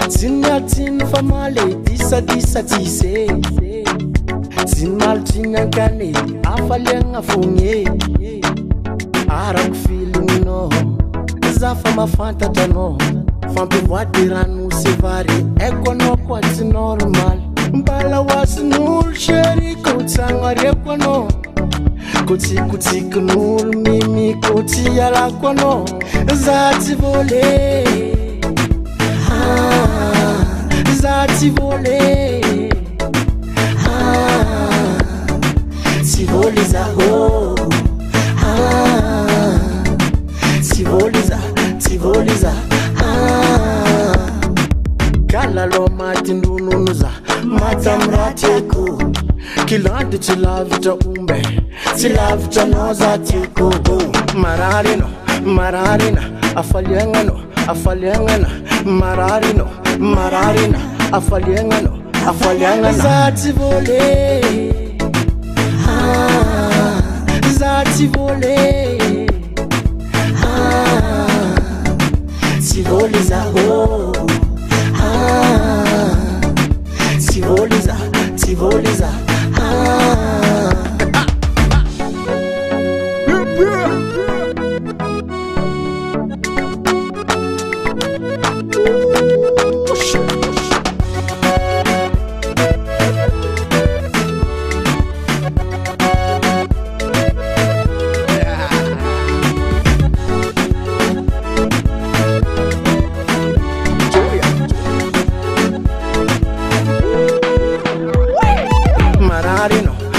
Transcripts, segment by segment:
Zinatin famale disa tise Zinmaltin kane afalianga fonye Arak feeling no Zafa mafantatra no Fampivoady rano sevary Eko no kwa tsy normal Mbala wasin'olo chéri Kotsagna reko anao Kotsikotsikin'olo mimi Kotsi alako anao Za tsy volé Za tsy volé Tsy volé za oh Tsy volé za Tsy volé za Kalalo matindronono za Matamrateko Kilande tsy lavitra ombe Tsy lavitra no za tieko Mararino Mararina Afaliangano Afaliangana Mararino Mararina Afaliangano Afaliangana Za tsy volé Za tsy volé Tsy volé za oh Tsy volé za Tsy volé za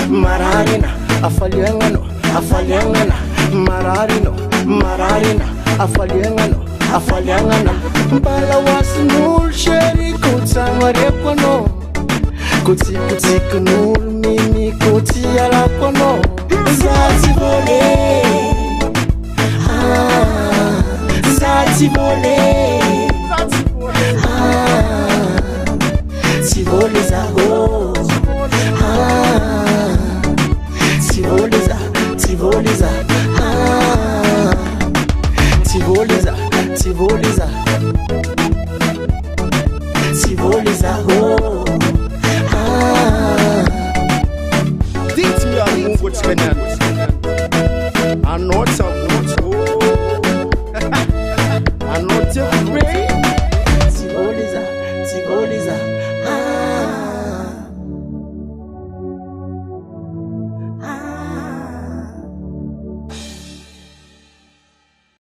Mararina, afaliangano, afaliangana Mararino, Mararina, afaliangano, afaliangana Mbala wasin'olo chéri Kotsagna reko anao Kotsikotsikin'olo mimi Kotsi alako anao Za tsy volé Za tsy volé Tsy volé za oh Tsy volé za Tsy volé za Tsy volé za Tsy volé